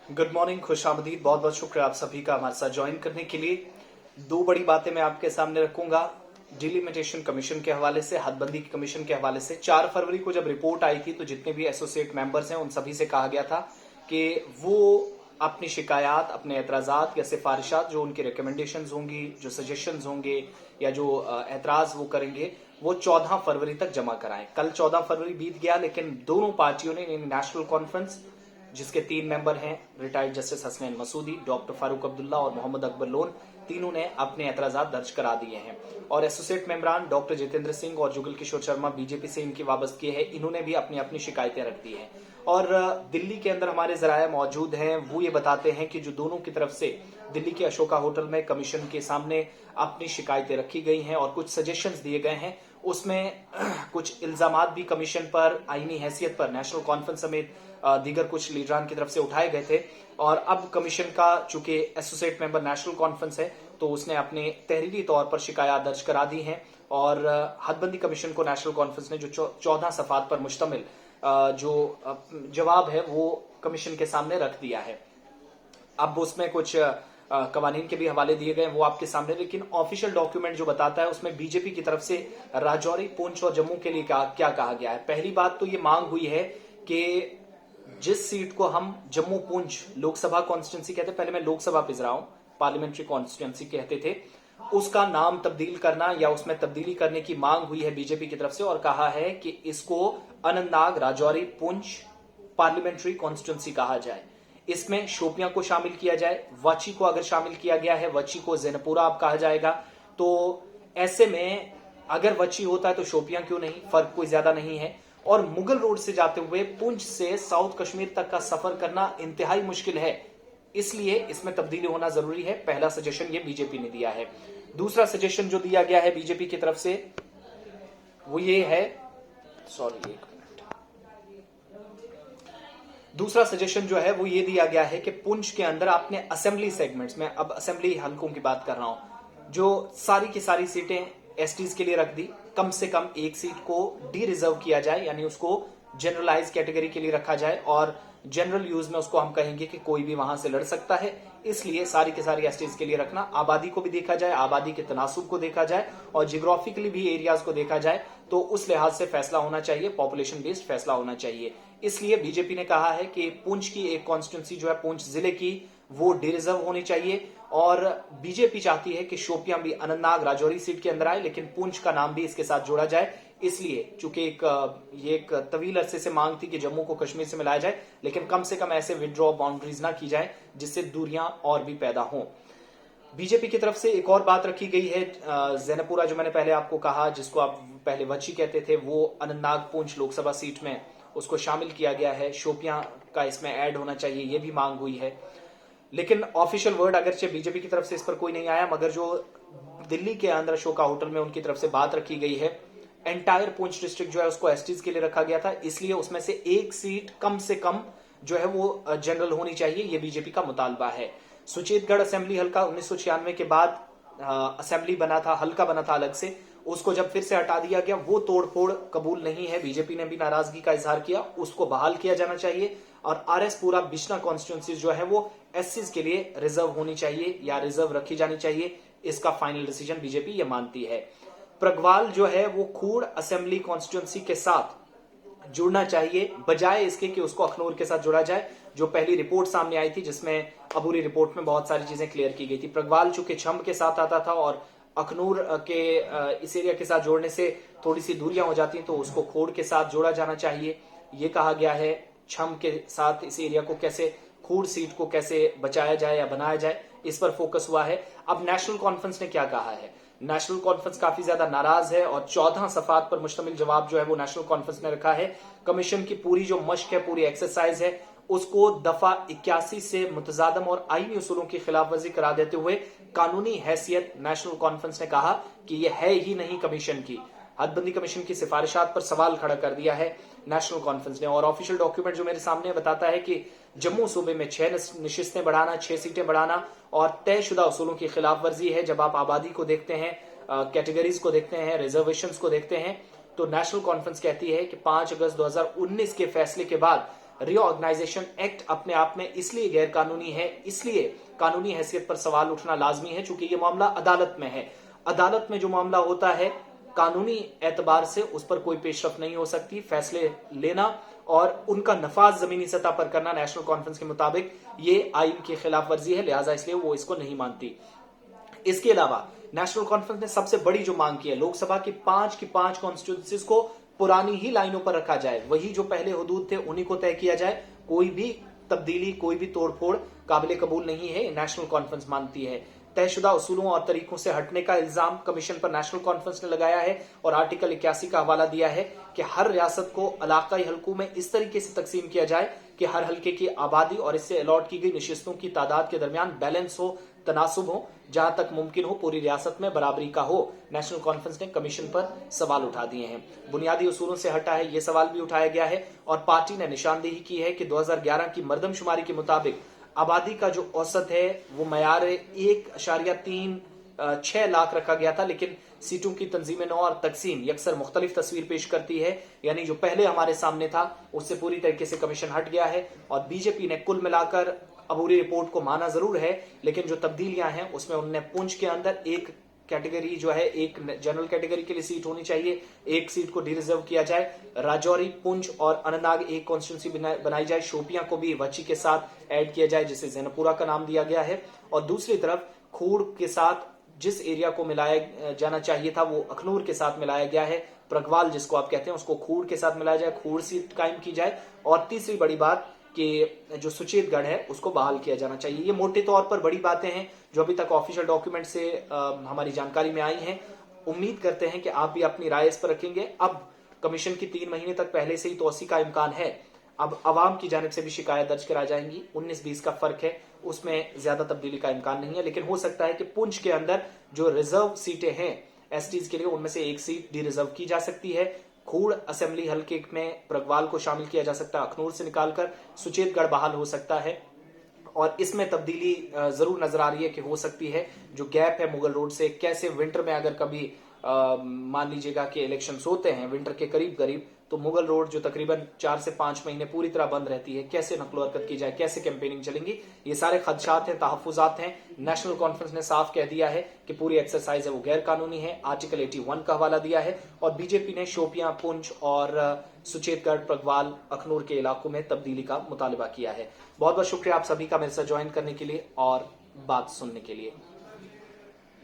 Good morning, खुशामदीद। बहुत बहुत शुक्रिया आप सभी का हमारे साथ ज्वाइन करने के लिए। दो बड़ी बातें मैं आपके सामने रखूंगा। डिलिमिटेशन कमीशन के हवाले से, हदबंदी कमीशन के हवाले से। 4 फरवरी को जब रिपोर्ट आई थी तो जितने भी एसोसिएट मेंबर्स हैं उन सभी से कहा गया था कि वो अपनी शिकायत, अपने एतराजात या सिफारिशात, जो उनकी रिकमेंडेशंस होंगी, जो सजेशंस होंगे या जो एतराज वो करेंगे, वो 14 फरवरी तक जमा कराएं। कल 14 फरवरी बीत गया, लेकिन दोनों पार्टियों ने नेशनल कॉन्फ्रेंस, जिसके 3 मेंबर हैं, retired justice Hasnain Masoodi, doctor Farooq Abdullah और मोहम्मद अकबर लोन, तीनों ने अपने एतराजात दर्ज करा दिए हैं। और एसोसिएट मेंबरान डॉक्टर जितेंद्र सिंह और जुगल किशोर शर्मा, बीजेपी से इनकी वाबस्तगी है, इन्होंने भी अपनी अपनी शिकायतें रख दी हैं। और दिल्ली के अंदर हमारे जराये मौजूद हैं, वो ये बताते हैं कि जो दोनों की तरफ से दिल्ली के अशोका होटल में कमीशन के सामने अपनी शिकायतें रखी गई हैं और कुछ सजेशंस दिए गए हैं, उसमें कुछ इल्जामात भी कमीशन पर, आईनी हैसियत पर, नेशनल कॉन्फ्रेंस समेत दीगर कुछ लीडरान की तरफ से उठाए गए थे। और अब कमीशन का, चूंकि एसोसिएट मेंबर नेशनल कॉन्फ्रेंस है, तो उसने अपने तहरीरी तौर पर शिकायत दर्ज करा दी है। और हदबंदी कमीशन को नेशनल कॉन्फ्रेंस ने जो 14 सफात पर मुश्तमिल जो जवाब है वो कमीशन के सामने रख दिया है। अब उसमें कुछ कवानीन के भी हवाले दिए गए, वो आपके सामने। लेकिन ऑफिशियल डॉक्यूमेंट जो बताता है उसमें बीजेपी की तरफ से राजौरी, पुंछ और जम्मू के लिए क्या कहा गया है। पहली बात तो ये मांग हुई है कि जिस सीट को हम जम्मू पुंछ लोकसभा कॉन्स्टिट्यूंसी कहते, पहले मैं लोकसभा पिस रहा हूं, पार्लियामेंट्री कॉन्स्टिट्यूंसी कहते थे, उसका नाम तब्दील करना या उसमें तब्दीली करने की मांग हुई है बीजेपी की तरफ से। और कहा है कि इसको अनंतनाग, राजौरी, पुंछ पार्लियामेंट्री कॉन्स्टिट्यूंसी कहा जाए। इसमें शोपियां को शामिल किया जाए। वची को अगर शामिल किया गया है, वची को जैनपुरा अब कहा जाएगा। तो ऐसे में अगर वची होता है तो शोपियां क्यों नहीं, फर्क कोई ज्यादा नहीं है। और मुगल रोड से जाते हुए पुंछ से साउथ कश्मीर तक का सफर करना इंतहाई मुश्किल है, इसलिए इसमें तब्दीली होना जरूरी है। पहला सजेशन ये बीजेपी ने दिया है। दूसरा सजेशन जो दिया गया है बीजेपी की तरफ से वो ये है, दूसरा सजेशन जो है वो ये दिया गया है कि पुंछ के अंदर आपने असेंबली सेगमेंट्स में, अब असेंबली हलकों की बात कर रहा हूं, जो सारी की सारी सीटें एसटीज के लिए रख दी, कम से कम एक सीट को डी रिजर्व किया जाए, यानी उसको जनरलाइज कैटेगरी के लिए रखा जाए और जनरल यूज में उसको हम कहेंगे कि कोई भी वहां से लड़ सकता है। इसलिए सारी की सारी एसटीज के लिए रखना। आबादी को भी देखा जाए, आबादी के तनासुब को देखा जाए और जियोग्राफिकली भी एरियाज को देखा जाए, तो उस लिहाज से फैसला होना चाहिए, पॉपुलेशन बेस्ड फैसला होना चाहिए। इसलिए बीजेपी ने कहा है कि पुंछ की एक कॉन्स्टिट्यूंसी जो है पुंछ जिले की, वो डिरिजर्व होनी चाहिए। और बीजेपी चाहती है कि शोपियां भी अनंतनाग, राजौरी सीट के अंदर आए, लेकिन पुंछ का नाम भी इसके साथ जोड़ा जाए। इसलिए चूंकि ये एक तवील अरसे से मांग थी कि जम्मू को कश्मीर से मिलाया जाए, लेकिन कम से कम ऐसे विड्रॉ बाउंड्रीज ना की जाए जिससे दूरियां और भी पैदा हों। बीजेपी की तरफ से एक और बात रखी गई है, जैनपुरा जो मैंने पहले आपको कहा, जिसको आप पहले वची कहते थे, वो अनंतनाग पुंछ लोकसभा सीट में उसको शामिल किया गया है। शोपियां का इसमें ऐड होना चाहिए, ये भी मांग हुई है। लेकिन ऑफिशियल वर्ड अगरचे बीजेपी की तरफ से इस पर कोई नहीं आया, मगर जो दिल्ली के अंदर अशोका होटल में उनकी तरफ से बात रखी गई है, एंटायर पुंछ डिस्ट्रिक्ट जो है उसको एसटीज के लिए रखा गया था, इसलिए उसमें से एक सीट कम से कम जो है वो जनरल होनी चाहिए, ये बीजेपी का मुतालबा है। सुचेतगढ़ असेंबली हल्का 1996 के बाद असेंबली बना था, हल्का बना था अलग से, उसको जब फिर से हटा दिया गया, वो तोड़फोड़ कबूल नहीं है। बीजेपी ने भी नाराजगी का इजहार किया, उसको बहाल किया जाना चाहिए। और आरएस पुरा, बिश्ना कॉन्स्टिट्यूंसी जो है वो एससीज के लिए रिजर्व होनी चाहिए या रिजर्व रखी जानी चाहिए। इसका फाइनल डिसीजन बीजेपी ये मानती है। प्रगवाल जो है वो खूड़ असेंबली कॉन्स्टिट्यूंसी के साथ जुड़ना चाहिए, बजाय इसके कि उसको अखनूर के साथ जोड़ा जाए, जो पहली रिपोर्ट सामने आई थी, जिसमें अबूरी रिपोर्ट में बहुत सारी चीजें क्लियर की गई थी। प्रगवाल चूंकि छम के साथ आता था और अखनूर के इस एरिया के साथ जोड़ने से थोड़ी सी दूरियां हो जाती हैं, तो उसको खोड़ के साथ जोड़ा जाना चाहिए, ये कहा गया है। छम के साथ इस एरिया को कैसे, खूड़ सीट को कैसे बचाया जाए या बनाया जाए, इस पर फोकस हुआ है। अब नेशनल कॉन्फ्रेंस ने क्या कहा है? नेशनल कॉन्फ्रेंस काफी ज्यादा नाराज है और 14 सफात पर मुश्तमिल जवाब जो है वो नेशनल कॉन्फ्रेंस ने रखा है। कमीशन की पूरी जो मश्क है, पूरी एक्सरसाइज है, उसको दफा 81 से मुतजादम और आईनी उसूलों की खिलाफ वर्जी करार देते हुए कानूनी हैसियत नेशनल कॉन्फ्रेंस ने कहा कि यह है ही नहीं कमीशन की। हदबंदी कमीशन की सिफारिशात पर सवाल खड़ा कर दिया है नेशनल कॉन्फ्रेंस ने। और ऑफिशियल डॉक्यूमेंट जो मेरे सामने बताता है कि जम्मू सूबे में 6 नशिस्तें बढ़ाना, 6 सीटें बढ़ाना और तयशुदा उसूलों की खिलाफ वर्जी है। जब आप आबादी को देखते हैं, कैटेगरीज को देखते हैं, रिजर्वेशंस को देखते हैं, तो नेशनल कॉन्फ्रेंस कहती है कि 5 अगस्त 2019 के फैसले के बाद रीऑर्गेनाइजेशन एक्ट अपने आप में इसलिए गैर कानूनी है, इसलिए कानूनी हैसियत पर सवाल उठना लाजमी है चूंकि ये मामला अदालत में है। अदालत में जो मामला होता है कानूनी एतबार से उस पर कोई पेशरफ नहीं हो सकती। फैसले लेना और उनका नफाज जमीनी सतह पर करना नेशनल कॉन्फ्रेंस के मुताबिक ये आइन की खिलाफ वर्जी है, लिहाजा इसलिए वो इसको नहीं मानती। इसके अलावा नेशनल कॉन्फ्रेंस ने सबसे बड़ी जो मांग की है, लोकसभा की 5 कॉन्स्टिट्यूंसीज को पुरानी ही लाइनों पर रखा जाए, वही जो पहले हुदूद थे उन्हीं को तय किया जाए। कोई भी तब्दीली, कोई भी तोड़फोड़ काबिल कबूल नहीं है, नेशनल कॉन्फ्रेंस मानती है। तयशुदा उसूलों और तरीकों से हटने का इल्जाम कमीशन पर नेशनल कॉन्फ्रेंस ने लगाया है और आर्टिकल 81 का हवाला दिया है कि हर रियासत को इलाकाई हलकों में इस तरीके से तकसीम किया जाए कि हर हलके की आबादी और इससे अलॉट की गई नशिस्तों की तादाद के दरमियान बैलेंस हो, तनासुब हो, जहां तक मुमकिन हो पूरी रियासत में बराबरी का हो। नेशनल कॉन्फ्रेंस ने कमीशन पर सवाल उठा दिए हैं। बुनियादी उसूलों से हटा है, यह सवाल भी उठाया गया है और पार्टी ने निशानदेही की है कि 2011 की मरदमशुमारी के मुताबिक आबादी का जो औसत है वो मयार 1.36 लाख रखा गया था, लेकिन सीटों की तंजीम नौ और तकसीम यकसर मुख्तलिफ तस्वीर पेश करती है। यानी जो पहले हमारे सामने था उससे पूरी तरीके से कमीशन हट गया है और बीजेपी ने कुल मिलाकर अबूरी रिपोर्ट को माना जरूर है, लेकिन जो तब्दीलियां हैं उसमें उन्होंने पुंछ के अंदर एक कैटेगरी जो है, एक जनरल कैटेगरी के लिए सीट होनी चाहिए, एक सीट को डी रिजर्व किया जाए। राजौरी, पुंछ और अनंतनाग एक कॉन्स्टिट्यूंसी बनाई जाए। शोपियां को भी वची के साथ ऐड किया जाए जिसे जैनपुरा का नाम दिया गया है। और दूसरी तरफ खूड़ के साथ जिस एरिया को मिलाया जाना चाहिए था वो अखनूर के साथ मिलाया गया है। प्रगवाल जिसको आप कहते हैं उसको खूड़ के साथ मिलाया जाए, खूड़ सीट कायम की जाए। और तीसरी बड़ी बात कि जो सुचेतगढ़ है उसको बहाल किया जाना चाहिए। ये मोटे तौर पर बड़ी बातें हैं जो अभी तक ऑफिशियल डॉक्यूमेंट से हमारी जानकारी में आई हैं। उम्मीद करते हैं कि आप भी अपनी राय इस पर रखेंगे। अब कमीशन की 3 महीने तक पहले से ही तोसी का इम्कान है। अब अवाम की जानिब से भी शिकायत दर्ज करा जाएंगी। 19-20 का फर्क है, उसमें ज्यादा तब्दीली का इम्कान नहीं है, लेकिन हो सकता है कि पुंछ के अंदर जो रिजर्व सीटें हैं एसटीज के लिए उनमें से एक सीट डी रिजर्व की जा सकती है। खूड़ असेंबली हल्के में प्रगवाल को शामिल किया जा सकता है, अखनूर से निकालकर सुचेतगढ़ बहाल हो सकता है और इसमें तब्दीली जरूर नजर आ रही है कि हो सकती है। जो गैप है मुगल रोड से, कैसे विंटर में अगर कभी मान लीजिएगा कि इलेक्शंस होते हैं विंटर के करीब करीब, तो मुगल रोड जो तकरीबन 4 से 5 महीने पूरी तरह बंद रहती है, कैसे नकलो हरकत की जाए, कैसे कैंपेनिंग चलेंगी, ये सारे खदशात हैं, तहफुजात हैं। नेशनल कॉन्फ्रेंस ने साफ कह दिया है कि पूरी एक्सरसाइज है वो गैर कानूनी है, आर्टिकल 81 का हवाला दिया है। और बीजेपी ने शोपियां, पुंछ और सुचेतगढ़, प्रगवाल, अखनूर के इलाकों में तब्दीली का मुतालबा किया है। बहुत बहुत शुक्रिया आप सभी का मेरे साथ ज्वाइन करने के लिए और बात सुनने के लिए।